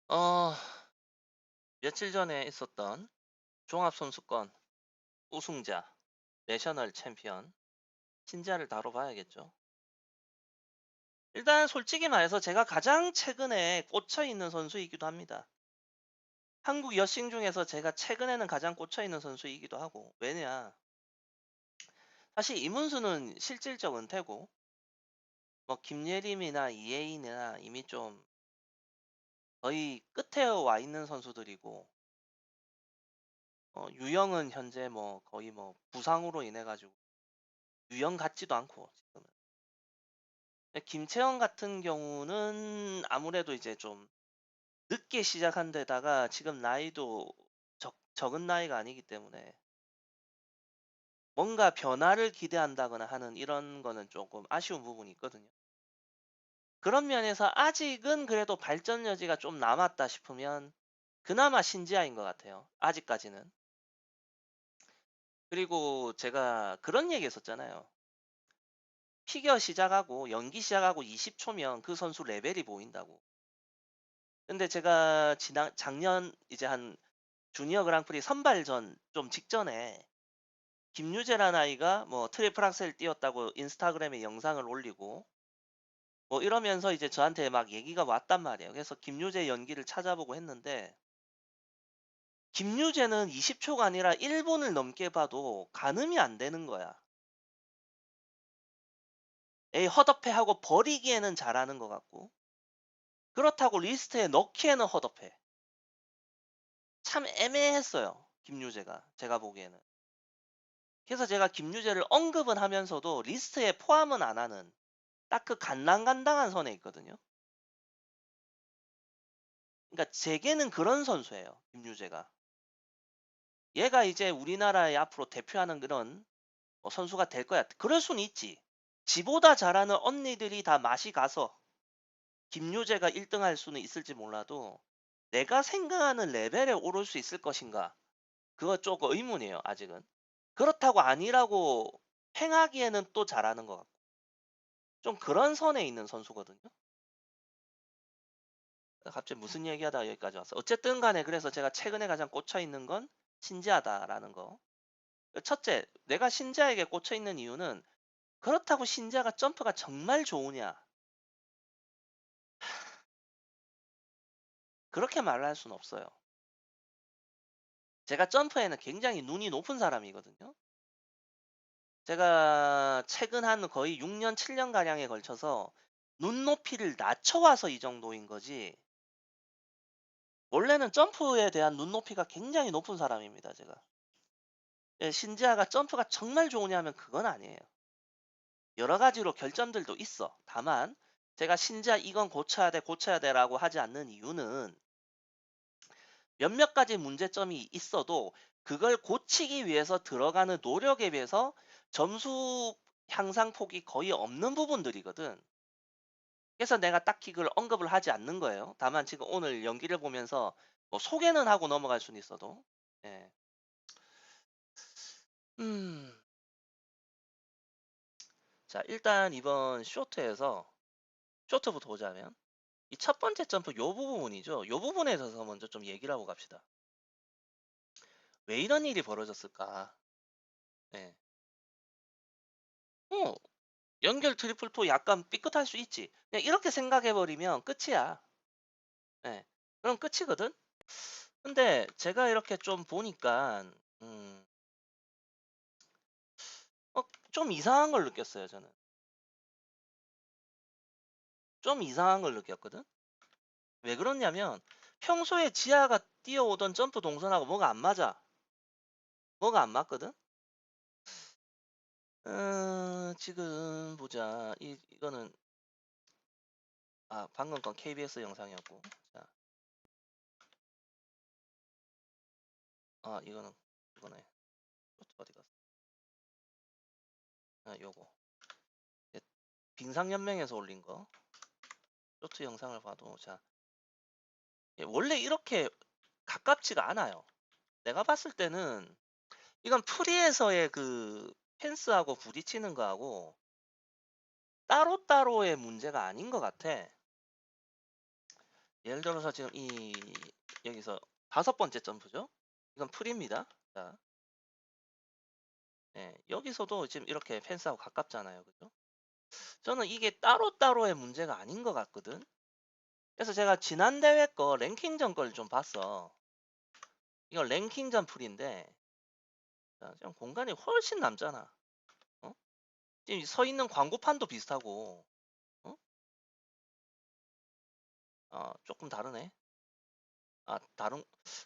어, 며칠 전에 있었던 종합선수권 우승자, 내셔널 챔피언, 신지아를 다뤄봐야겠죠. 일단 솔직히 말해서 제가 가장 최근에 꽂혀있는 선수이기도 합니다. 한국 여싱 중에서 제가 최근에는 가장 꽂혀있는 선수이기도 하고, 왜냐, 사실 이문수는 실질적 은퇴고, 뭐 김예림이나 이혜인이나 이미 좀 거의 끝에 와 있는 선수들이고, 유영은 현재 뭐 거의 뭐 부상으로 인해 가지고 유영 같지도 않고 지금은. 김채원 같은 경우는 아무래도 이제 좀 늦게 시작한 데다가 지금 나이도 적은 나이가 아니기 때문에 뭔가 변화를 기대한다거나 하는 이런 거는 조금 아쉬운 부분이 있거든요. 그런 면에서 아직은 그래도 발전 여지가 좀 남았다 싶으면 그나마 신지아인 것 같아요. 아직까지는. 그리고 제가 그런 얘기 했었잖아요. 피겨 시작하고 연기 시작하고 20초면 그 선수 레벨이 보인다고. 근데 제가 작년 이제 한 주니어 그랑프리 선발전 좀 직전에 김유재라는 아이가 뭐 트리플 악셀 뛰었다고 인스타그램에 영상을 올리고 뭐 이러면서 이제 저한테 막 얘기가 왔단 말이에요. 그래서 김유재 연기를 찾아보고 했는데 김유재는 20초가 아니라 1분을 넘게 봐도 가늠이 안 되는 거야. 에이 헛업해 하고 버리기에는 잘하는 것 같고 그렇다고 리스트에 넣기에는 헛업해. 참 애매했어요. 김유재가 제가 보기에는. 그래서 제가 김유재를 언급은 하면서도 리스트에 포함은 안 하는 딱 그 간당간당한 선에 있거든요. 그러니까 제게는 그런 선수예요. 김유재가. 얘가 이제 우리나라에 앞으로 대표하는 그런 선수가 될 거야. 그럴 수는 있지. 지보다 잘하는 언니들이 다 맛이 가서 김유재가 1등 할 수는 있을지 몰라도 내가 생각하는 레벨에 오를 수 있을 것인가? 그거 조금 의문이에요. 아직은. 그렇다고 아니라고 행하기에는 또 잘하는 것 같고. 좀 그런 선에 있는 선수거든요. 갑자기 무슨 얘기하다가 여기까지 왔어. 어쨌든 간에 그래서 제가 최근에 가장 꽂혀 있는 건 신지하다라는 거. 첫째, 내가 신지아에게 꽂혀 있는 이유는 그렇다고 신지아가 점프가 정말 좋으냐? 그렇게 말을 할 수는 없어요. 제가 점프에는 굉장히 눈이 높은 사람이거든요. 제가 최근 한 거의 6년, 7년 가량에 걸쳐서 눈높이를 낮춰와서 이 정도인 거지. 원래는 점프에 대한 눈높이가 굉장히 높은 사람입니다, 제가. 예, 신지아가 점프가 정말 좋으냐면 그건 아니에요. 여러 가지로 결점들도 있어. 다만 제가 신지아 이건 고쳐야 돼라고 하지 않는 이유는 몇몇 가지 문제점이 있어도 그걸 고치기 위해서 들어가는 노력에 비해서 점수 향상폭이 거의 없는 부분들이거든. 그래서 내가 딱히 그걸 언급을 하지 않는 거예요. 다만 지금 오늘 연기를 보면서 뭐 소개는 하고 넘어갈 수는 있어도. 예. 음. 자, 일단 이번 쇼트에서 쇼트부터 보자면 이 첫 번째 점프 요 부분이죠. 요 부분에 대해서 먼저 좀 얘기를 하고 갑시다. 왜 이런 일이 벌어졌을까? 예. 어, 연결 트리플 토 약간 삐끗할 수 있지. 그냥 이렇게 생각해버리면 끝이야. 예. 그럼 끝이거든? 근데 제가 이렇게 좀 보니까, 음, 좀 이상한 걸 느꼈어요, 저는. 좀 이상한 걸 느꼈거든? 왜 그러냐면, 평소에 지하가 뛰어오던 점프 동선하고 뭐가 안 맞아. 뭐가 안 맞거든? 지금 보자. 이거는, 방금 건 KBS 영상이었고. 자, 이거네. 어디 갔어? 요거. 예, 빙상연맹에서 올린 거. 쇼트 영상을 봐도, 자, 원래 이렇게 가깝지가 않아요. 내가 봤을 때는, 이건 프리에서의 그 펜스하고 부딪히는 거하고 따로따로의 문제가 아닌 것 같아. 예를 들어서 지금 여기서 5번째 점프죠. 이건 풀입니다. 자, 여기서도 지금 이렇게 펜스하고 가깝잖아요. 그죠? 저는 이게 따로따로의 문제가 아닌 것 같거든. 그래서 제가 지난 대회 거 랭킹전 걸 좀 봤어. 이거 랭킹전 풀인데, 자, 지금 공간이 훨씬 남잖아. 어? 지금 서 있는 광고판도 비슷하고, 어? 조금 다르네.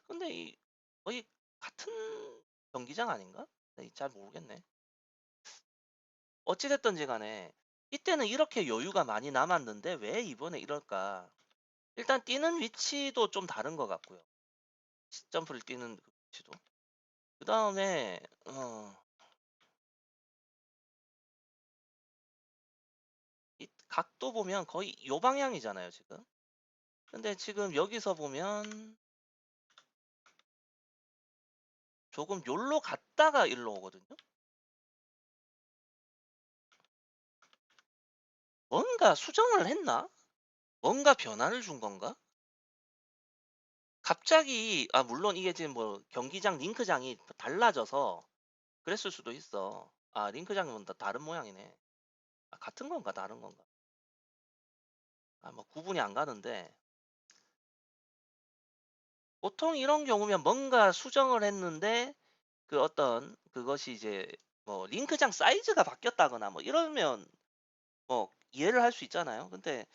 근데 거의 같은 경기장 아닌가? 잘 모르겠네. 어찌됐든지 간에, 이때는 이렇게 여유가 많이 남았는데, 왜 이번에 이럴까? 일단 뛰는 위치도 좀 다른 것 같고요. 점프를 뛰는 그 위치도. 그 다음에, 이 각도 보면 거의 요 방향이잖아요, 지금. 근데 지금 여기서 보면 조금 요로 갔다가 일로 오거든요. 뭔가 수정을 했나? 뭔가 변화를 준 건가? 갑자기, 물론 이게 지금 뭐 경기장 링크장이 달라져서 그랬을 수도 있어. 링크장은 다른 모양이네. 같은 건가 다른 건가? 뭐 구분이 안 가는데, 보통 이런 경우면 뭔가 수정을 했는데 그 어떤 그것이 이제 뭐 링크장 사이즈가 바뀌었다거나 뭐 이러면 뭐 이해를 할 수 있잖아요. 근데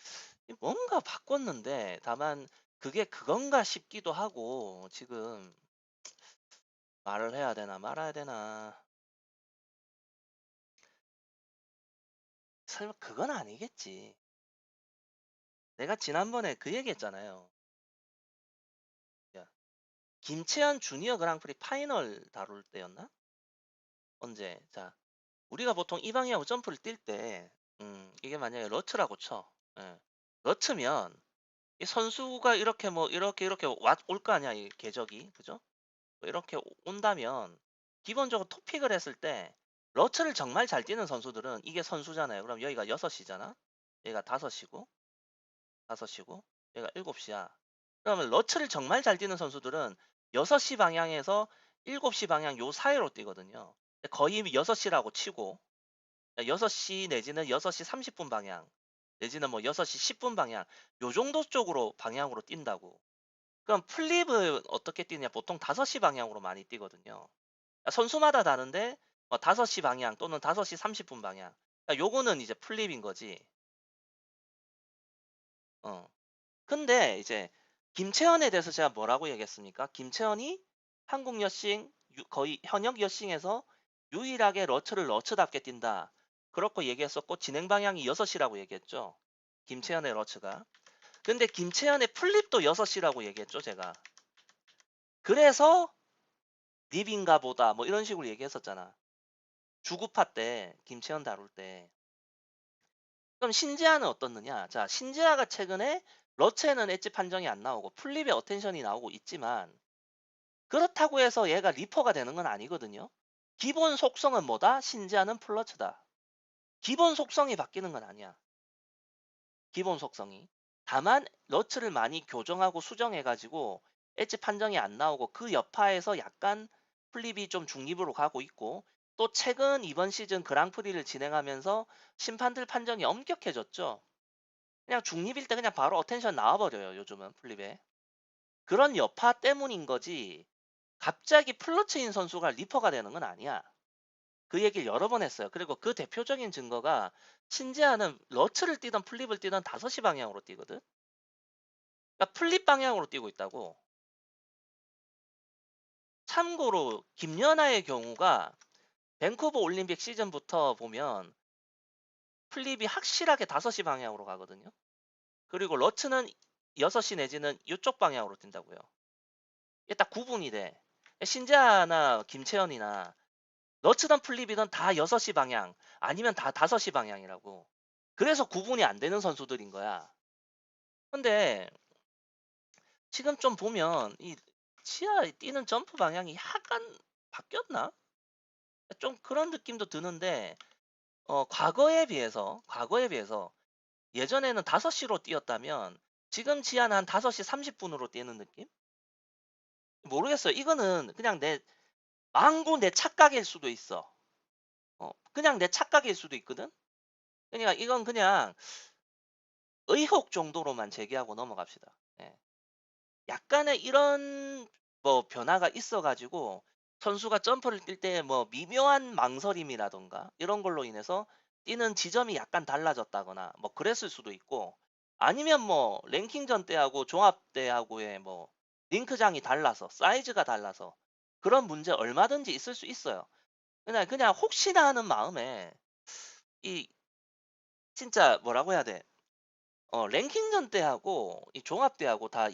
뭔가 바꿨는데 다만 그게 그건가 싶기도 하고 지금 말을 해야 되나 말아야 되나. 설마 그건 아니겠지. 내가 지난번에 그 얘기했잖아요. 야, 김채연 주니어 그랑프리 파이널 다룰 때였나? 언제? 자, 우리가 보통 이 방향으로 점프를 뛸 때, 이게 만약에 러트라고 쳐. 예. 러트면 이 선수가 이렇게 뭐 이렇게 올 거 아니야, 이 궤적이. 그죠? 뭐 이렇게 온다면 기본적으로 토픽을 했을 때 러트를 정말 잘 뛰는 선수들은 이게 선수잖아요. 그럼 여기가 6시잖아. 여기가 5시고 5시고 여기가 7시야. 그러면 러트를 정말 잘 뛰는 선수들은 6시 방향에서 7시 방향 요 사이로 뛰거든요. 거의 6시라고 치고 6시 내지는 6시 30분 방향 내지는 뭐 6시 10분 방향 요 정도 쪽으로 방향으로 뛴다고. 그럼 플립은 어떻게 뛰냐? 보통 5시 방향으로 많이 뛰거든요. 선수마다 다른데 5시 방향 또는 5시 30분 방향. 요거는 이제 플립인 거지. 어. 근데 이제 김채연에 대해서 제가 뭐라고 얘기했습니까? 김채연이 한국 여싱 거의 현역 여싱에서 유일하게 러트를 러트답게 뛴다. 그렇고 얘기했었고 진행 방향이 6시라고 얘기했죠. 김채연의 러트가. 근데 김채연의 플립도 6시라고 얘기했죠, 제가. 그래서 립인가 보다 뭐 이런 식으로 얘기했었잖아. 주구파 때 김채연 다룰 때. 그럼 신지아는 어떻느냐? 자, 신지아가 최근에 러츠에는 엣지 판정이 안 나오고 플립에 어텐션이 나오고 있지만 그렇다고 해서 얘가 리퍼가 되는 건 아니거든요. 기본 속성은 뭐다? 신지아는 플러츠다. 기본 속성이 바뀌는 건 아니야. 기본 속성이. 다만 러츠를 많이 교정하고 수정해가지고 엣지 판정이 안 나오고 그 여파에서 약간 플립이 좀 중립으로 가고 있고 또 최근 이번 시즌 그랑프리를 진행하면서 심판들 판정이 엄격해졌죠. 그냥 중립일 때 그냥 바로 어텐션 나와버려요. 요즘은 플립에. 그런 여파 때문인 거지 갑자기 플러츠인 선수가 리퍼가 되는 건 아니야. 그 얘기를 여러 번 했어요. 그리고 그 대표적인 증거가 신지아는 러츠를 뛰던 플립을 뛰던 5시 방향으로 뛰거든. 그러니까 플립 방향으로 뛰고 있다고. 참고로 김연아의 경우가 밴쿠버 올림픽 시즌부터 보면 플립이 확실하게 5시 방향으로 가거든요. 그리고 러츠는 6시 내지는 이쪽 방향으로 뛴다고요. 이게 딱 구분이 돼. 신지아나 김채연이나 러츠든 플립이든 다 6시 방향 아니면 다 5시 방향이라고. 그래서 구분이 안 되는 선수들인 거야. 근데 지금 좀 보면 이 치아 뛰는 점프 방향이 약간 바뀌었나? 좀 그런 느낌도 드는데 과거에 비해서 예전에는 5시로 뛰었다면 지금 지하는 한 5시 30분으로 뛰는 느낌? 모르겠어요. 이거는 그냥 망고 내 착각일 수도 있어. 그냥 내 착각일 수도 있거든? 그러니까 이건 그냥 의혹 정도로만 제기하고 넘어갑시다. 예. 약간의 이런 뭐 변화가 있어가지고 선수가 점프를 뛸 때 뭐 미묘한 망설임이라던가 이런 걸로 인해서 뛰는 지점이 약간 달라졌다거나 뭐 그랬을 수도 있고 아니면 뭐 랭킹전 때하고 종합 때하고의 뭐 링크장이 달라서 사이즈가 달라서 그런 문제 얼마든지 있을 수 있어요. 그냥 혹시나 하는 마음에 이 진짜 뭐라고 해야 돼? 랭킹전 때하고 이 종합 때하고 다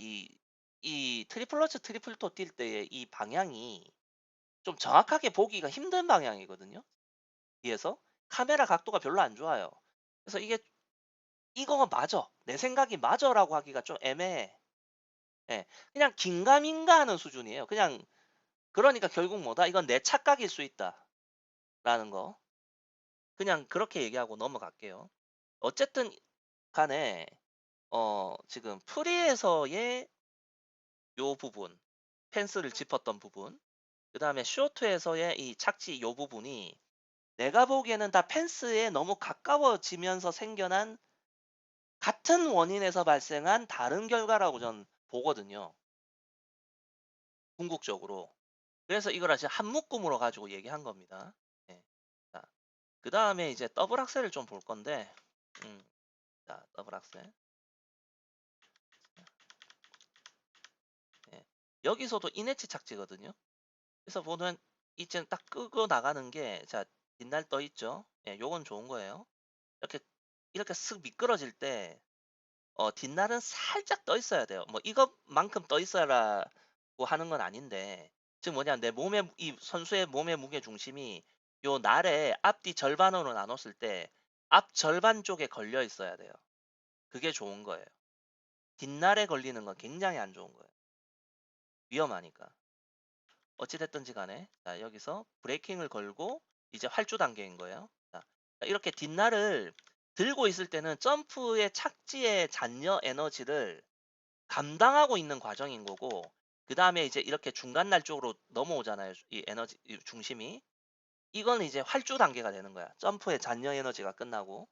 이 트리플러츠 트리플토 뛸 때의 이 방향이 좀 정확하게 보기가 힘든 방향이거든요. 뒤에서 카메라 각도가 별로 안 좋아요. 그래서 이거 맞아. 내 생각이 맞아라고 하기가 좀 애매해. 예. 그냥 긴가민가 하는 수준이에요. 그냥 그러니까 결국 뭐다? 이건 내 착각일 수 있다라는 거. 그냥 그렇게 얘기하고 넘어갈게요. 어쨌든 간에 지금 프리에서의 요 부분, 펜스를 짚었던 부분, 그 다음에 쇼트에서의 이 착지 요 부분이 내가 보기에는 다 펜스에 너무 가까워지면서 생겨난 같은 원인에서 발생한 다른 결과라고 전 보거든요. 궁극적으로. 그래서 이걸 아주 한 묶음으로 가지고 얘기한 겁니다. 네. 자, 그 다음에 이제 더블 악셀을 좀 볼 건데, 자, 더블 악셀. 예. 여기서도 이네치 착지거든요. 그래서 보면 이제 딱 끄고 나가는 게, 자, 뒷날 떠 있죠. 예, 요건 좋은 거예요. 이렇게 쓱 미끄러질 때, 뒷날은 살짝 떠 있어야 돼요. 뭐 이것만큼 떠 있어라고 하는 건 아닌데, 즉 뭐냐, 이 선수의 몸의 무게 중심이 요 날의 앞뒤 절반으로 나눴을 때 앞 절반 쪽에 걸려 있어야 돼요. 그게 좋은 거예요. 뒷날에 걸리는 건 굉장히 안 좋은 거예요. 위험하니까. 어찌됐든지 간에, 자, 여기서 브레이킹을 걸고 이제 활주 단계인 거예요. 자, 이렇게 뒷날을 들고 있을 때는 점프의 착지의 잔여 에너지를 감당하고 있는 과정인 거고, 그 다음에 이제 이렇게 중간 날 쪽으로 넘어오잖아요. 이 에너지, 이 중심이. 이건 이제 활주 단계가 되는 거야. 점프의 잔여 에너지가 끝나고.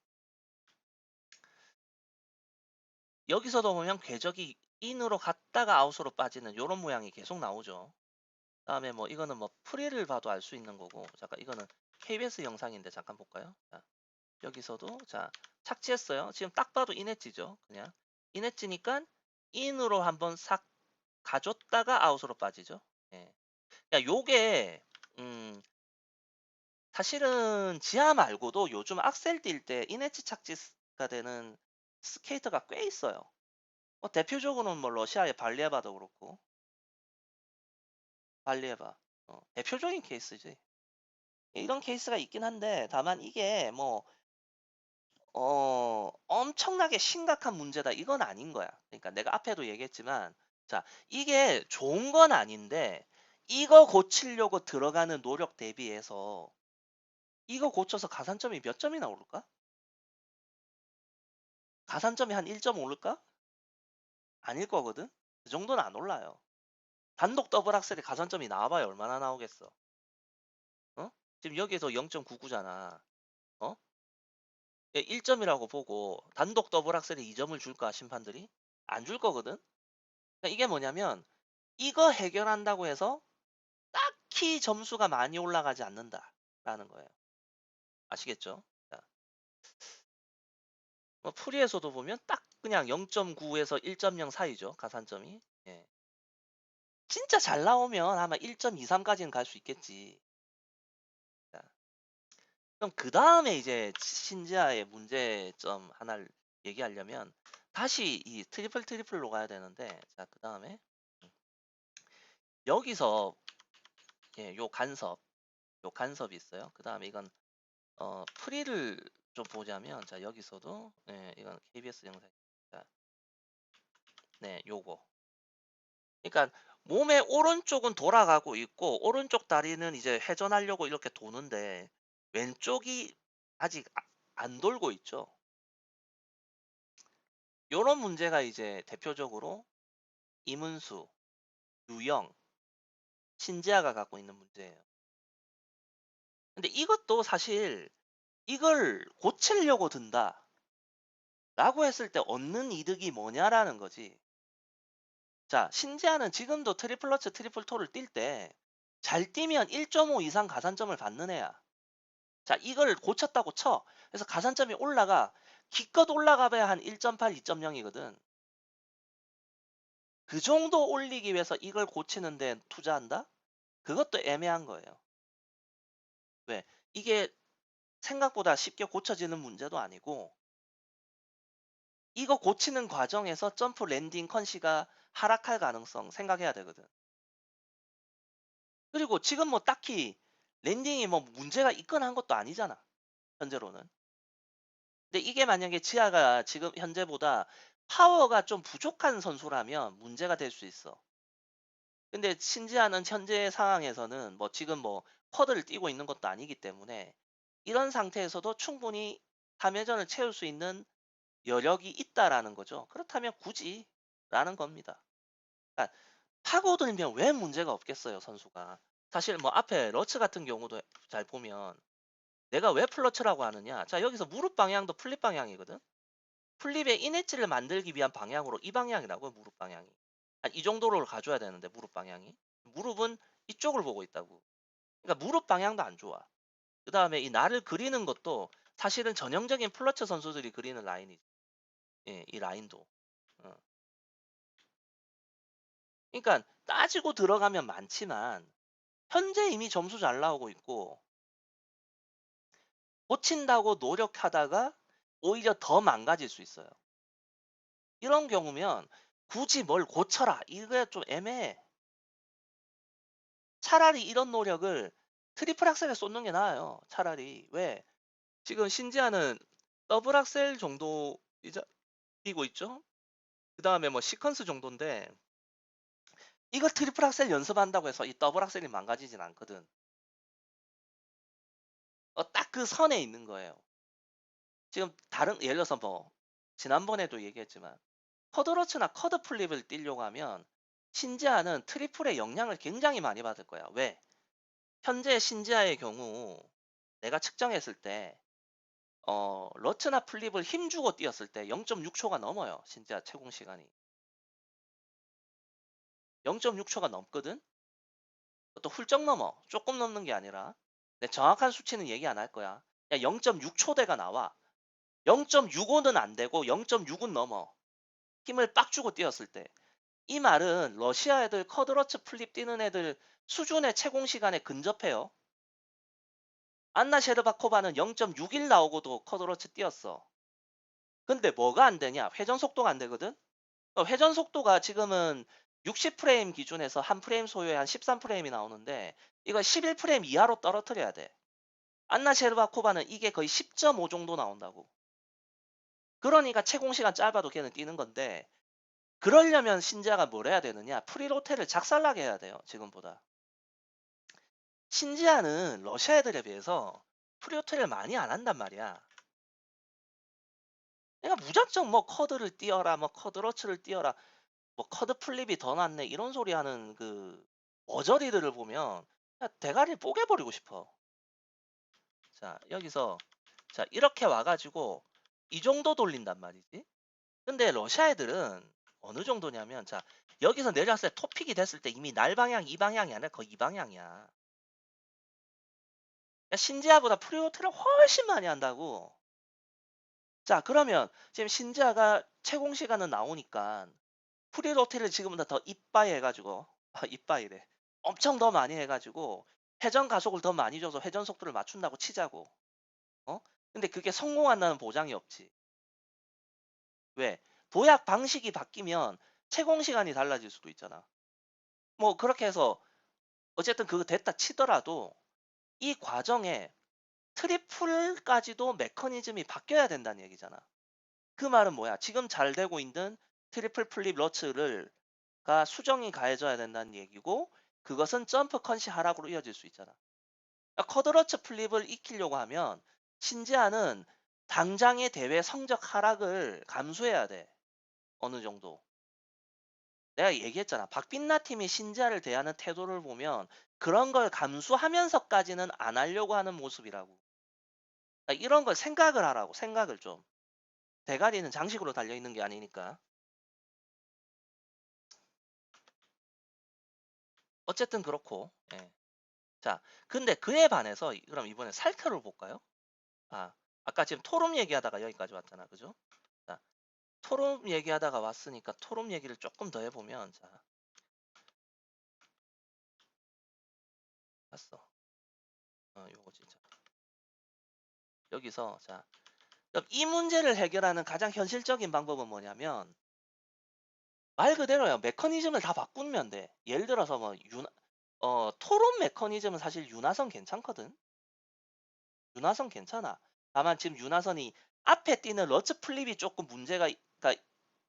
여기서도 보면 궤적이 인으로 갔다가 아웃으로 빠지는 이런 모양이 계속 나오죠. 다음에 뭐 이거는 뭐 프리를 봐도 알 수 있는 거고, 잠깐 이거는 KBS 영상인데 잠깐 볼까요? 자, 여기서도 자, 착지했어요. 지금 딱 봐도 인엣지죠. 그냥 인엣지니까 인으로 한번 싹 가줬다가 아웃으로 빠지죠. 예. 야, 요게 사실은 지하 말고도 요즘 악셀 뛸 때 인엣지 착지가 되는 스케이터가 꽤 있어요. 대표적으로는 뭐 러시아의 발리에바도 그렇고, 발리에바 대표적인 케이스지. 이런 케이스가 있긴 한데 다만 이게 뭐 엄청나게 심각한 문제다 이건 아닌 거야. 그러니까 내가 앞에도 얘기했지만 자, 이게 좋은 건 아닌데 이거 고치려고 들어가는 노력 대비해서 이거 고쳐서 가산점이 몇 점이나 오를까? 가산점이 한 1점 오를까? 아닐 거거든. 그 정도는 안 올라요. 단독 더블 악셀에 가산점이 나와봐야 얼마나 나오겠어. 어? 지금 여기에서 0.99잖아. 어? 1점이라고 보고 단독 더블 악셀에 2점을 줄까 심판들이? 안 줄 거거든. 그러니까 이게 뭐냐면 이거 해결한다고 해서 딱히 점수가 많이 올라가지 않는다라는 거예요. 아시겠죠? 자, 뭐 프리에서도 보면 딱 그냥 0.9에서 1.0 사이죠. 가산점이. 예. 진짜 잘 나오면 아마 1.23까지는 갈 수 있겠지. 자, 그럼 그 다음에 이제 신지아의 문제점 하나를 얘기하려면 다시 이 트리플로 가야 되는데, 자, 그 다음에 여기서 예, 요 간섭이 있어요. 그 다음에 이건 프리를 좀 보자면, 자, 여기서도 예, 이건 KBS 영상. 자, 네, 요거. 그러니까 몸의 오른쪽은 돌아가고 있고 오른쪽 다리는 이제 회전하려고 이렇게 도는데 왼쪽이 아직 안 돌고 있죠. 요런 문제가 이제 대표적으로 이문수, 유영, 신지아가 갖고 있는 문제예요. 근데 이것도 사실 이걸 고치려고 든다 라고 했을 때 얻는 이득이 뭐냐라는 거지. 자, 신지아는 지금도 트리플러츠 트리플토를 뛸 때 잘 뛰면 1.5 이상 가산점을 받는 애야. 자, 이걸 고쳤다고 쳐. 그래서 가산점이 올라가. 기껏 올라가봐야 한 1.8, 2.0이거든. 그 정도 올리기 위해서 이걸 고치는 데 투자한다? 그것도 애매한 거예요. 왜? 이게 생각보다 쉽게 고쳐지는 문제도 아니고, 이거 고치는 과정에서 점프 랜딩 컨시가 하락할 가능성 생각해야 되거든. 그리고 지금 뭐 딱히 랜딩이 뭐 문제가 있거나 한 것도 아니잖아. 현재로는. 근데 이게 만약에 지아가 지금 현재보다 파워가 좀 부족한 선수라면 문제가 될 수 있어. 근데 신지아는 현재 상황에서는 뭐 지금 뭐 쿼드를 뛰고 있는 것도 아니기 때문에 이런 상태에서도 충분히 3회전을 채울 수 있는 여력이 있다라는 거죠. 그렇다면 굳이 라는 겁니다. 그러니까 파고들면 왜 문제가 없겠어요, 선수가. 사실 뭐 앞에 러츠 같은 경우도 잘 보면 내가 왜 플러츠라고 하느냐. 자, 여기서 무릎 방향도 플립 방향이거든. 플립의 인엣지를 만들기 위한 방향으로 이 방향이라고 무릎 방향이. 이 정도로 가줘야 되는데 무릎 방향이. 무릎은 이쪽을 보고 있다고. 그러니까 무릎 방향도 안 좋아. 그 다음에 이 날을 그리는 것도 사실은 전형적인 플러츠 선수들이 그리는 라인이지. 예, 이 라인도. 어. 그러니까 따지고 들어가면 많지만 현재 이미 점수 잘 나오고 있고 고친다고 노력하다가 오히려 더 망가질 수 있어요. 이런 경우면 굳이 뭘 고쳐라. 이게 좀 애매해. 차라리 이런 노력을 트리플 악셀에 쏟는 게 나아요. 차라리. 왜? 지금 신지아는 더블 악셀 정도 이제 뛰고 있죠? 그 다음에 뭐 시퀀스 정도인데 이걸 트리플 악셀 연습한다고 해서 이 더블 악셀이 망가지진 않거든. 딱 그 선에 있는 거예요. 지금 다른 예를 들어서 뭐 지난번에도 얘기했지만 쿼드러츠나 쿼드 플립을 뛰려고 하면 신지아는 트리플의 영향을 굉장히 많이 받을 거야. 왜? 현재 신지아의 경우 내가 측정했을 때 러츠나 플립을 힘주고 뛰었을 때 0.6초가 넘어요. 신지아 채공 시간이. 0.6초가 넘거든? 또 훌쩍 넘어. 조금 넘는 게 아니라. 내 정확한 수치는 얘기 안 할 거야. 야, 0.6초대가 나와. 0.65는 안 되고 0.6은 넘어. 힘을 빡 주고 뛰었을 때. 이 말은 러시아 애들 쿼드러츠 플립 뛰는 애들 수준의 채공 시간에 근접해요. 안나 셰르바코바는 0.61 나오고도 쿼드러츠 뛰었어. 근데 뭐가 안 되냐? 회전 속도가 안 되거든? 회전 속도가 지금은 60프레임 기준에서 한 프레임 소요에 한 13프레임이 나오는데 이거 11프레임 이하로 떨어뜨려야 돼. 안나 셰르바코바는 이게 거의 10.5 정도 나온다고. 그러니까 채공 시간 짧아도 걔는 뛰는 건데 그러려면 신지아가 뭘 해야 되느냐? 프리로테를 작살나게 해야 돼요. 지금보다. 신지아는 러시아 애들에 비해서 프리로테를 많이 안 한단 말이야. 그러니까 무작정 뭐 커드를 띄어라, 뭐 커드러츠를 띄어라, 뭐 커드 플립이 더 낫네 이런 소리 하는 그 어저리들을 보면 그냥 대가리를 뽀개버리고 싶어. 자, 여기서 자 이렇게 와가지고 이 정도 돌린단 말이지. 근데 러시아 애들은 어느 정도냐면 자 여기서 내려왔을 때 토픽이 됐을 때 이미 날 방향 이 방향이 아니라 거의 이 방향이야. 신지아보다 프리오트를 훨씬 많이 한다고. 자 그러면 지금 신지아가 채공 시간은 나오니까 프리로테를 지금보다 더 이빠이 해가지고 이빠이래 엄청 더 많이 해가지고 회전 가속을 더 많이 줘서 회전 속도를 맞춘다고 치자고. 어? 근데 그게 성공한다는 보장이 없지. 왜? 도약 방식이 바뀌면 채공 시간이 달라질 수도 있잖아. 뭐 그렇게 해서 어쨌든 그거 됐다 치더라도 이 과정에 트리플까지도 메커니즘이 바뀌어야 된다는 얘기잖아. 그 말은 뭐야? 지금 잘 되고 있는 트리플 플립 러츠를 가 수정이 가해져야 된다는 얘기고 그것은 점프 컨시 하락으로 이어질 수 있잖아. 그러니까 쿼드러츠 플립을 익히려고 하면 신지아는 당장의 대회 성적 하락을 감수해야 돼. 어느 정도. 내가 얘기했잖아. 박빛나 팀이 신지아를 대하는 태도를 보면 그런 걸 감수하면서까지는 안 하려고 하는 모습이라고. 그러니까 이런 걸 생각을 하라고. 생각을 좀. 대가리는 장식으로 달려있는 게 아니니까. 어쨌든 그렇고. 예. 자, 근데 그에 반해서 그럼 이번에 살펴를 볼까요? 아까 지금 토론 얘기하다가 여기까지 왔잖아. 그죠? 자, 토론 얘기하다가 왔으니까 토론 얘기를 조금 더 해보면, 자, 봤어. 요거 진짜. 여기서, 자, 그럼 이 문제를 해결하는 가장 현실적인 방법은 뭐냐면, 말 그대로요. 메커니즘을 다 바꾸면 돼. 예를 들어서 뭐, 토론 메커니즘은 사실 윤하선 괜찮거든? 윤하선 괜찮아. 다만 지금 윤하선이 앞에 뛰는 러츠 플립이 조금 문제가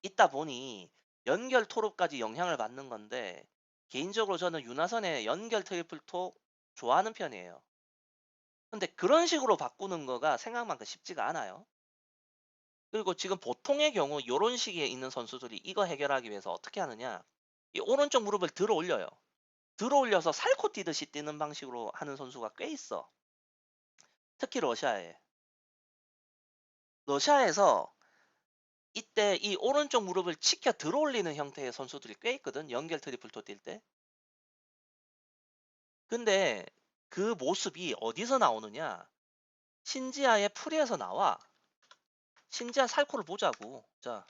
있다 보니 연결 토롭까지 영향을 받는 건데 개인적으로 저는 윤하선의 연결 트리플 톡 좋아하는 편이에요. 근데 그런 식으로 바꾸는 거가 생각만큼 쉽지가 않아요. 그리고 지금 보통의 경우 이런 시기에 있는 선수들이 이거 해결하기 위해서 어떻게 하느냐, 이 오른쪽 무릎을 들어 올려요. 들어 올려서 살코 뛰듯이 뛰는 방식으로 하는 선수가 꽤 있어. 특히 러시아에서 이때 이 오른쪽 무릎을 치켜 들어 올리는 형태의 선수들이 꽤 있거든. 연결 트리플 톡 뛸 때. 근데 그 모습이 어디서 나오느냐? 신지아의 풀이에서 나와. 신지아 살코를 보자고. 자,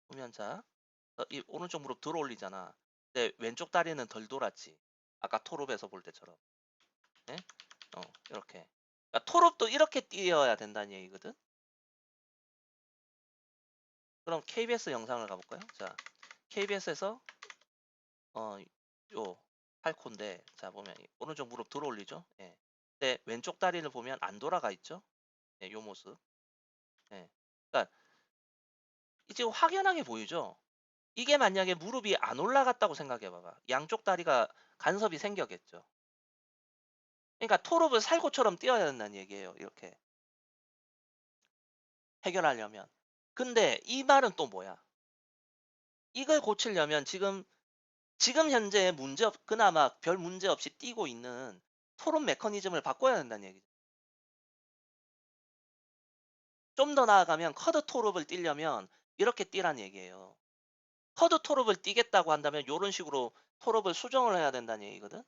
보면 자, 이 오른쪽 무릎 들어 올리잖아. 근데 왼쪽 다리는 덜 돌았지. 아까 토롭에서 볼 때처럼. 예? 이렇게. 그러니까 토롭도 이렇게 뛰어야 된다는 얘기거든. 그럼 KBS 영상을 가볼까요? 자, KBS에서 요 팔콘데, 자 보면 오른쪽 무릎 들어 올리죠. 예. 근데 왼쪽 다리를 보면 안 돌아가 있죠. 예, 요 모습. 예. 그러니까 지금 확연하게 보이죠. 이게 만약에 무릎이 안 올라갔다고 생각해 봐봐. 양쪽 다리가 간섭이 생겼겠죠. 그러니까 토롭을 살구처럼 뛰어야 된다는 얘기예요. 이렇게 해결하려면. 근데 이 말은 또 뭐야? 이걸 고치려면 지금 현재 그나마 별 문제 없이 뛰고 있는 토론 메커니즘을 바꿔야 된다는 얘기죠. 좀 더 나아가면 커드 토롭을 뛰려면 이렇게 뛰란 얘기예요. 커드 토롭을 뛰겠다고 한다면 이런 식으로 토롭을 수정을 해야 된다는 얘기거든.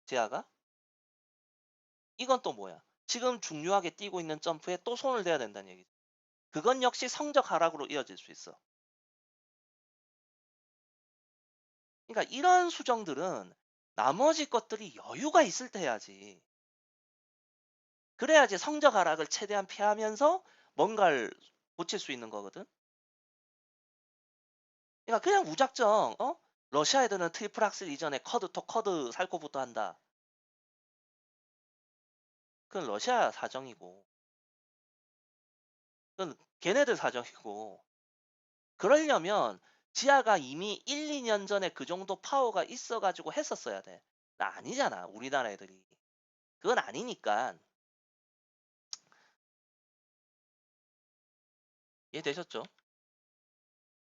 지하가. 이건 또 뭐야? 지금 중요하게 뛰고 있는 점프에 또 손을 대야 된다는 얘기죠. 그건 역시 성적 하락으로 이어질 수 있어. 그러니까 이런 수정들은 나머지 것들이 여유가 있을 때 해야지. 그래야지 성적 하락을 최대한 피하면서 뭔가를 고칠 수 있는 거거든. 그러니까 그냥 무작정 러시아 애들은 트리플 악셀 이전에 커드 살코부터 한다. 그건 러시아 사정이고, 그건 걔네들 사정이고, 그러려면 지하가 이미 1, 2년 전에 그 정도 파워가 있어가지고 했었어야 돼. 나 아니잖아, 우리나라 애들이. 그건 아니니까. 이해되셨죠?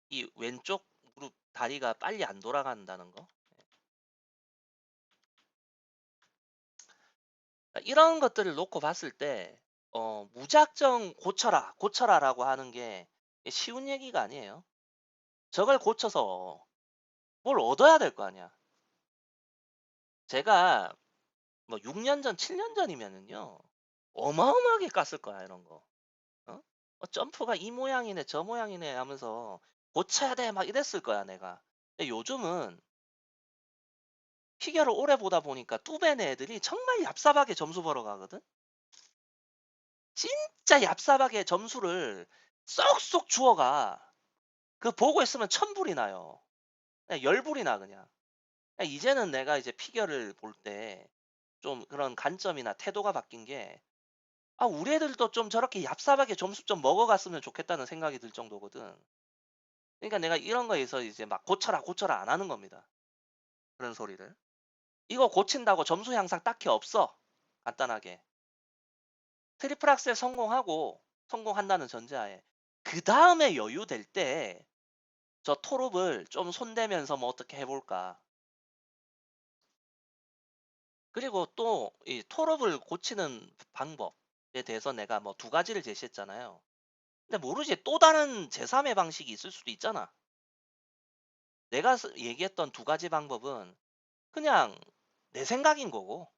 이 왼쪽 무릎 다리가 빨리 안 돌아간다는 거. 그러니까 이런 것들을 놓고 봤을 때, 무작정 고쳐라라고 하는 게 쉬운 얘기가 아니에요. 저걸 고쳐서 뭘 얻어야 될 거 아니야. 제가 뭐 6년 전, 7년 전이면은요, 어마어마하게 깠을 거야, 이런 거. 어? 점프가 이 모양이네, 저 모양이네 하면서 고쳐야 돼, 막 이랬을 거야, 내가. 근데 요즘은 피겨를 오래 보다 보니까 뚜베네 애들이 정말 얍삽하게 점수 벌어가거든? 진짜 얍삽하게 점수를 쏙쏙 주워가. 그 보고 있으면 천불이 나요. 그냥 열불이 나, 그냥. 그냥 이제는 내가 이제 피겨를 볼 때 좀 그런 관점이나 태도가 바뀐 게, 우리 애들도 좀 저렇게 얍삽하게 점수 좀 먹어갔으면 좋겠다는 생각이 들 정도거든. 그러니까 내가 이런 거에서 이제 막 고쳐라 안 하는 겁니다. 그런 소리를. 이거 고친다고 점수 향상 딱히 없어. 간단하게. 트리플 악셀 성공한다는 전제하에 그 다음에 여유 될 때 저 토롭을 좀 손대면서 뭐 어떻게 해볼까. 그리고 또 이 토롭을 고치는 방법에 대해서 내가 뭐 두 가지를 제시했잖아요. 근데 모르지, 또 다른 제3의 방식이 있을 수도 있잖아. 내가 얘기했던 두 가지 방법은 그냥 내 생각인 거고.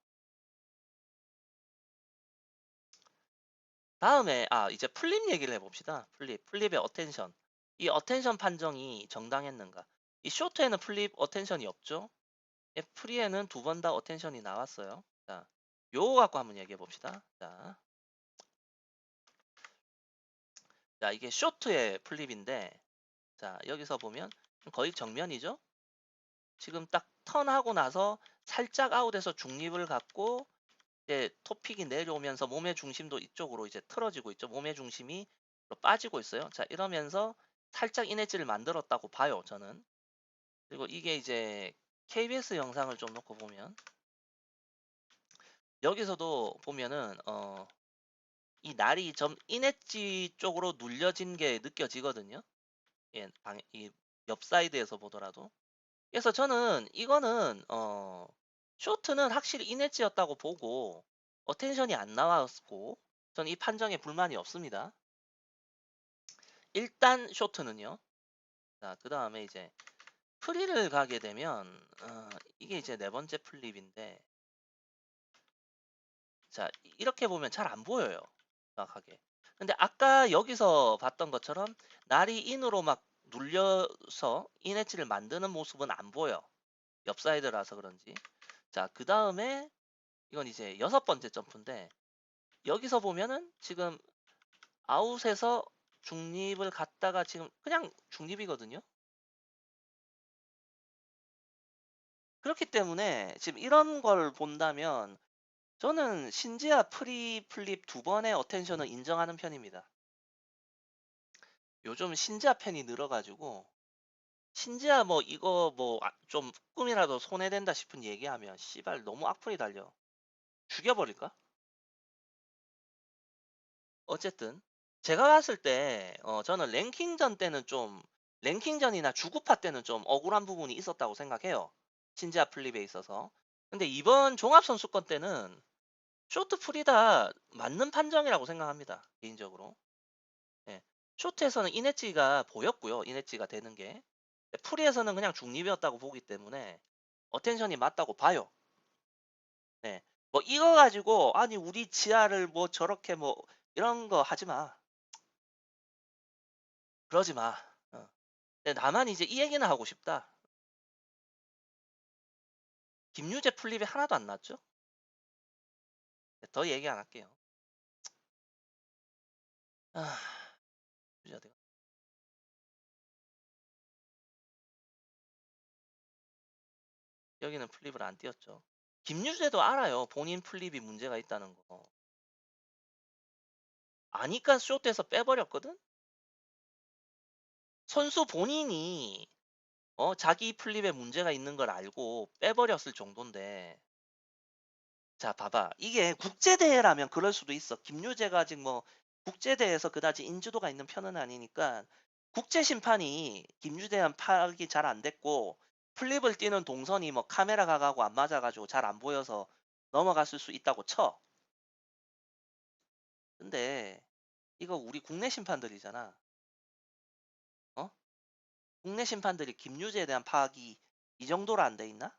다음에 이제 플립 얘기를 해봅시다. 플립의 어텐션. 이 어텐션 판정이 정당했는가. 이 쇼트에는 플립 어텐션이 없죠. 프리에는 두 번 다 어텐션이 나왔어요. 자, 요거 갖고 한번 얘기해 봅시다. 자, 이게 쇼트의 플립인데, 자, 여기서 보면 거의 정면이죠. 지금 딱 턴하고 나서 살짝 아웃해서 중립을 갖고 이제 토픽이 내려오면서 몸의 중심도 이쪽으로 이제 틀어지고 있죠. 몸의 중심이 빠지고 있어요. 자, 이러면서 살짝 인엣지를 만들었다고 봐요, 저는. 그리고 이게 이제 KBS 영상을 좀 놓고 보면 여기서도 보면은 이 날이 점 인엣지 쪽으로 눌려진 게 느껴지거든요. 예, 이 옆 사이드에서 보더라도. 그래서 저는 이거는 쇼트는 확실히 인엣지였다고 보고 어텐션이 안 나왔고 저는 이 판정에 불만이 없습니다. 일단 쇼트는요. 자, 그 다음에 이제 프리를 가게 되면 이게 이제 네 번째 플립인데, 자, 이렇게 보면 잘 안 보여요, 정확하게. 근데 아까 여기서 봤던 것처럼 날이 인으로 막 눌려서 인엣지를 만드는 모습은 안 보여. 옆 사이드라서 그런지. 자, 그 다음에 이건 이제 여섯 번째 점프인데, 여기서 보면은 지금 아웃에서 중립을 갔다가 지금 그냥 중립이거든요. 그렇기 때문에 지금 이런 걸 본다면 저는 신지아 프리 플립 두 번의 어텐션을 인정하는 편입니다. 요즘 신지아 팬이 늘어가지고 신지아 뭐 이거 뭐 좀 꿈이라도 손해된다 싶은 얘기하면 씨발 너무 악플이 달려. 죽여버릴까? 어쨌든 제가 봤을 때 저는 랭킹전 때는 좀 랭킹전이나 주구파 때는 좀 억울한 부분이 있었다고 생각해요. 신지아 플립에 있어서. 근데 이번 종합선수권 때는 쇼트 프리다 맞는 판정이라고 생각합니다. 개인적으로. 예. 쇼트에서는 인엣지가 보였고요. 인엣지가 되는 게. 프리에서는 그냥 중립이었다고 보기 때문에 어텐션이 맞다고 봐요. 네. 뭐 이거 가지고 아니 우리 지하를 뭐 저렇게 뭐 이런 거 하지 마. 그러지 마. 근데 나만 이제 이 얘기는 하고 싶다. 김유재 플립이 하나도 안 났죠? 더 얘기 안 할게요. 아, 유재 어디가? 여기는 플립을 안 띄웠죠. 김유재도 알아요. 본인 플립이 문제가 있다는 거. 아니까 쇼트에서 빼버렸거든? 선수 본인이 자기 플립에 문제가 있는 걸 알고 빼버렸을 정도인데, 자, 봐봐. 이게 국제대회라면 그럴 수도 있어. 김유재가 아직 뭐 국제대회에서 그다지 인지도가 있는 편은 아니니까 국제 심판이 김유재한 파악이 잘 안 됐고 플립을 뛰는 동선이 뭐 카메라 가가고 안 맞아가지고 잘 안 보여서 넘어갔을 수 있다고 쳐. 근데 이거 우리 국내 심판들이잖아. 어? 국내 심판들이 김유재에 대한 파악이 이 정도로 안 돼 있나?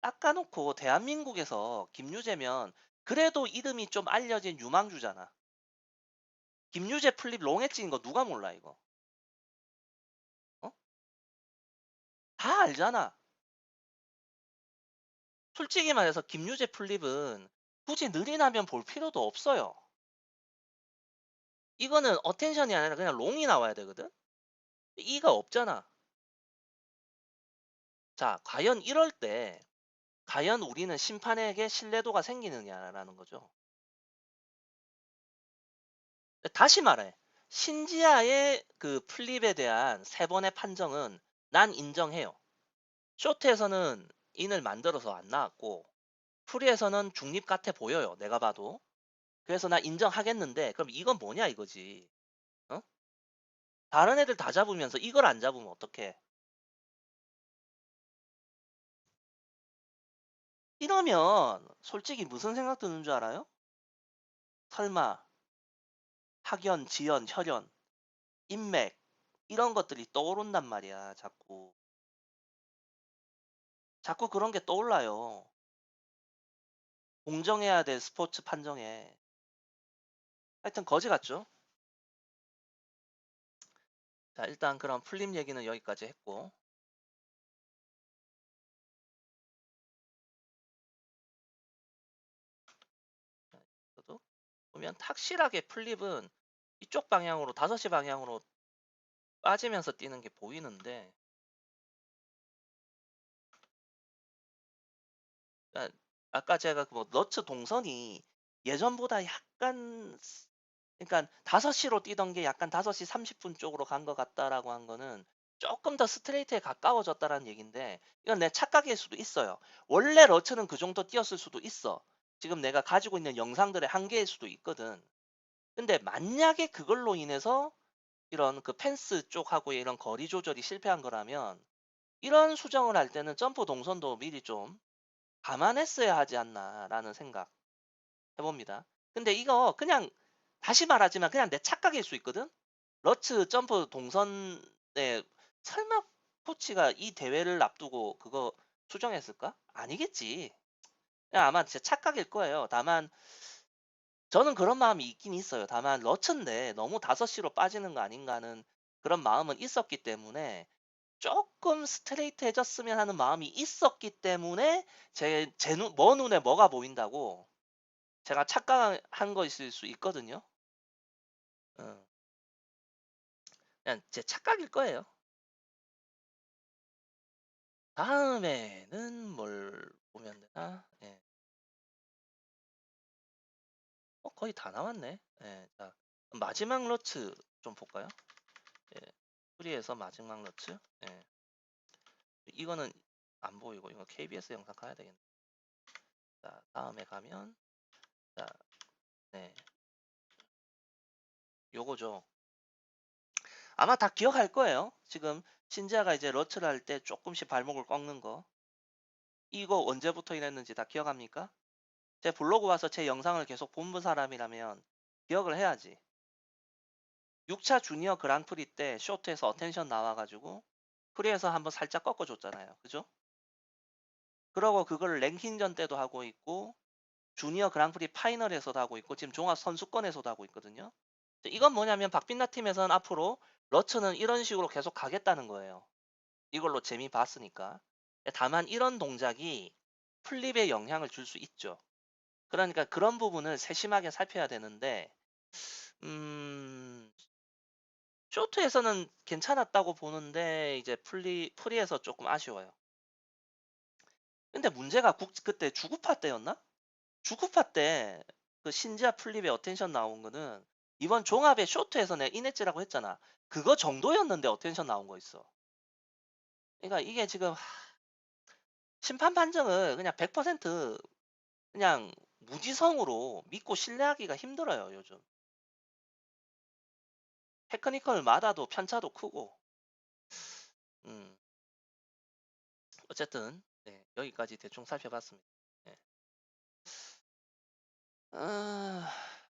닦아놓고 대한민국에서 김유재면 그래도 이름이 좀 알려진 유망주잖아. 김유재 플립 롱에 찍은 거 누가 몰라 이거? 어? 다 알잖아. 솔직히 말해서 김유재 플립은 굳이 느리나면 볼 필요도 없어요. 이거는 어텐션이 아니라 그냥 롱이 나와야 되거든? 이가 없잖아. 자, 과연 이럴 때 과연 우리는 심판에게 신뢰도가 생기느냐라는 거죠. 다시 말해. 신지아의 그 플립에 대한 세 번의 판정은 난 인정해요. 쇼트에서는 인을 만들어서 안 나왔고 프리에서는 중립 같아 보여요. 내가 봐도. 그래서 나 인정하겠는데 그럼 이건 뭐냐 이거지. 어? 다른 애들 다 잡으면서 이걸 안 잡으면 어떡해. 이러면 솔직히 무슨 생각 드는 줄 알아요? 설마 학연, 지연, 혈연, 인맥 이런 것들이 떠오른단 말이야. 자꾸 그런 게 떠올라요. 공정해야 될 스포츠 판정에. 하여튼 거지 같죠? 자, 일단 그럼 풀림 얘기는 여기까지 했고. 저도 보면 확실하게 풀립은 이쪽 방향으로 5시 방향으로 빠지면서 뛰는 게 보이는데 그러니까 아까 제가 뭐 너츠 동선이 예전보다 약간 그러니까 5시로 뛰던 게 약간 5시 30분 쪽으로 간 것 같다라고 한 거는 조금 더 스트레이트에 가까워졌다라는 얘기인데 이건 내 착각일 수도 있어요. 원래 러츠는 그 정도 뛰었을 수도 있어. 지금 내가 가지고 있는 영상들의 한계일 수도 있거든. 근데 만약에 그걸로 인해서 이런 그 펜스 쪽하고의 이런 거리 조절이 실패한 거라면 이런 수정을 할 때는 점프 동선도 미리 좀 감안했어야 하지 않나라는 생각 해봅니다. 근데 이거 그냥 다시 말하지만 그냥 내 착각일 수 있거든. 러츠 점프 동선에 설마 코치가 이 대회를 앞두고 그거 수정했을까? 아니겠지. 그냥 아마 제 착각일 거예요. 다만 저는 그런 마음이 있긴 있어요. 다만 러츠인데 너무 5시로 빠지는 거 아닌가 하는 그런 마음은 있었기 때문에 조금 스트레이트해졌으면 하는 마음이 있었기 때문에 뭐 눈에 뭐가 보인다고 제가 착각한 것일 수 있거든요. 어, 그냥 제 착각일 거예요. 다음에는 뭘 보면 되나? 예. 거의 다 나왔네. 예, 자, 마지막 러츠 좀 볼까요? 예, 프리에서 마지막 러츠. 예. 이거는 안 보이고 이거 KBS 영상 가야 되겠네. 자, 다음에 가면 자, 네, 요거죠. 아마 다 기억할 거예요. 지금 신지아가 이제 러츠를 할 때 조금씩 발목을 꺾는 거. 이거 언제부터 이랬는지 다 기억합니까? 제 블로그 와서 제 영상을 계속 본 사람이라면 기억을 해야지. 6차 주니어 그랑프리 때 쇼트에서 어텐션 나와가지고 프리에서 한번 살짝 꺾어줬잖아요. 그죠? 그러고 그걸 랭킹전 때도 하고 있고 주니어 그랑프리 파이널에서도 하고 있고 지금 종합 선수권에서도 하고 있거든요. 이건 뭐냐면 박빈나 팀에서는 앞으로 러츠는 이런 식으로 계속 가겠다는 거예요. 이걸로 재미 봤으니까. 다만 이런 동작이 플립에 영향을 줄 수 있죠. 그러니까 그런 부분을 세심하게 살펴야 되는데 음, 쇼트에서는 괜찮았다고 보는데 이제 프리에서 조금 아쉬워요. 근데 문제가 그때 주구파 때였나? 주구파 때 그 신지아 플립의 어텐션 나온 거는 이번 종합의 쇼트에서 내가 이냈지라고 했잖아. 그거 정도였는데 어텐션 나온 거 있어. 그러니까 이게 지금 심판 판정을 그냥 100% 그냥 무지성으로 믿고 신뢰하기가 힘들어요, 요즘. 테크니컬마다도 편차도 크고. 음, 어쨌든 네, 여기까지 대충 살펴봤습니다. 네. 아,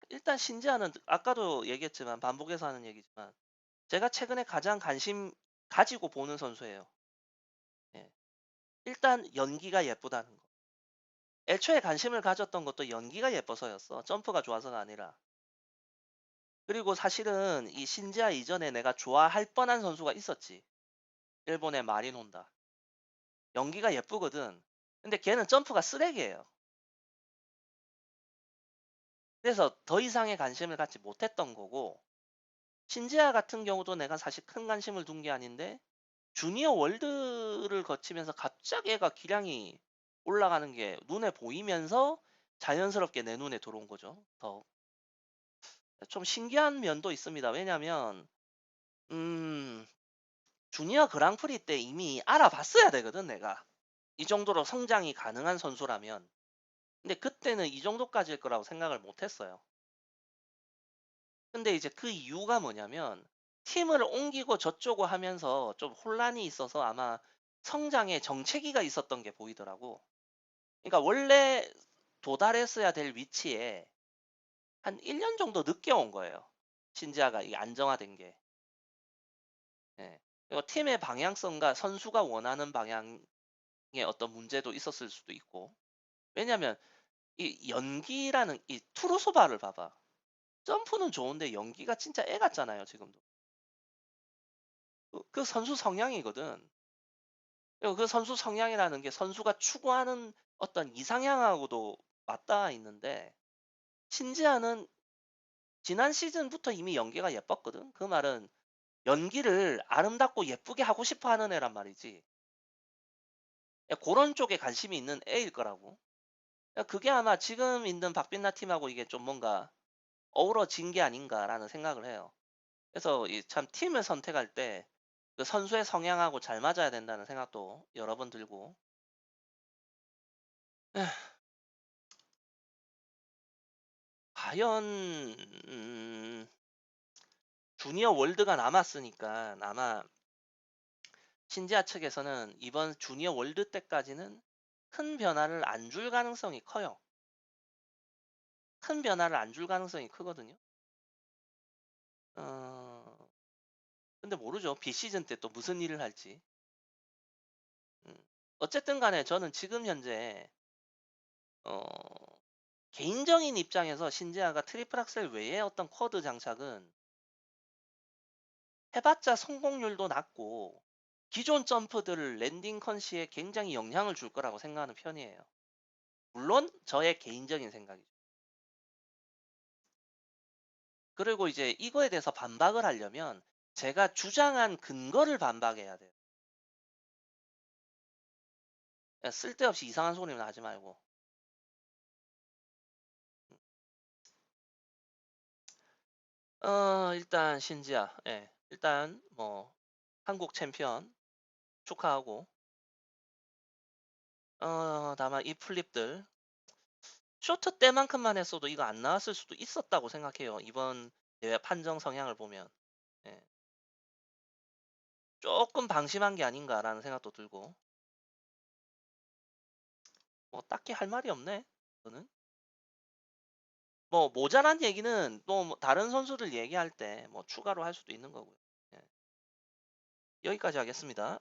일단 신지아는 아까도 얘기했지만 반복해서 하는 얘기지만 제가 최근에 가장 관심 가지고 보는 선수예요. 예. 일단 연기가 예쁘다는 거. 애초에 관심을 가졌던 것도 연기가 예뻐서였어. 점프가 좋아서가 아니라. 그리고 사실은 이 신지아 이전에 내가 좋아할 뻔한 선수가 있었지. 일본의 마리논다. 연기가 예쁘거든. 근데 걔는 점프가 쓰레기예요. 그래서 더 이상의 관심을 갖지 못했던 거고 신지아 같은 경우도 내가 사실 큰 관심을 둔 게 아닌데 주니어 월드를 거치면서 갑자기 애가 기량이 올라가는 게 눈에 보이면서 자연스럽게 내 눈에 들어온 거죠. 더 좀 신기한 면도 있습니다. 왜냐면 주니어 그랑프리 때 이미 알아봤어야 되거든 내가. 이 정도로 성장이 가능한 선수라면. 근데 그때는 이 정도까지일 거라고 생각을 못 했어요. 근데 이제 그 이유가 뭐냐면 팀을 옮기고 저쩌고 하면서 좀 혼란이 있어서 아마 성장에 정체기가 있었던 게 보이더라고. 그러니까 원래 도달했어야 될 위치에 한 1년 정도 늦게 온 거예요. 신지아가 이게 안정화된 게. 예. 그리고 팀의 방향성과 선수가 원하는 방향의 어떤 문제도 있었을 수도 있고. 왜냐면 이 연기라는 이 투르소바를 봐봐. 점프는 좋은데 연기가 진짜 애 같잖아요, 지금도. 그 선수 성향이거든. 그리고 그 선수 성향이라는 게 선수가 추구하는 어떤 이상향하고도 맞닿아 있는데 신지아는 지난 시즌부터 이미 연기가 예뻤거든. 그 말은 연기를 아름답고 예쁘게 하고 싶어 하는 애란 말이지. 그런 쪽에 관심이 있는 애일 거라고. 그게 아마 지금 있는 박빛나 팀하고 이게 좀 뭔가 어우러진 게 아닌가라는 생각을 해요. 그래서 이 참 팀을 선택할 때 그 선수의 성향하고 잘 맞아야 된다는 생각도 여러 번 들고. 에휴, 과연 주니어 월드가 남았으니까 아마 신지아 측에서는 이번 주니어 월드 때까지는 큰 변화를 안 줄 가능성이 커요. 큰 변화를 안 줄 가능성이 크거든요. 어, 근데 모르죠. 비시즌 때 또 무슨 일을 할지. 음. 어쨌든 간에 저는 지금 현재 어, 개인적인 입장에서 신지아가 트리플 악셀 외에 어떤 쿼드 장착은 해봤자 성공률도 낮고 기존 점프들을 랜딩 컨시에 굉장히 영향을 줄 거라고 생각하는 편이에요. 물론 저의 개인적인 생각이죠. 그리고 이제 이거에 대해서 반박을 하려면 제가 주장한 근거를 반박해야 돼요. 쓸데없이 이상한 소리는 하지 말고. 일단 신지아, 예, 일단 뭐 한국 챔피언 축하하고, 다만 이 플립들 쇼트 때만큼만 했어도 이거 안 나왔을 수도 있었다고 생각해요. 이번 대회 판정 성향을 보면. 예, 조금 방심한 게 아닌가라는 생각도 들고, 뭐 딱히 할 말이 없네. 저는. 뭐 모자란 얘기는 또뭐 다른 선수들 얘기할 때 뭐 추가로 할 수도 있는 거고요. 예, 여기까지 하겠습니다.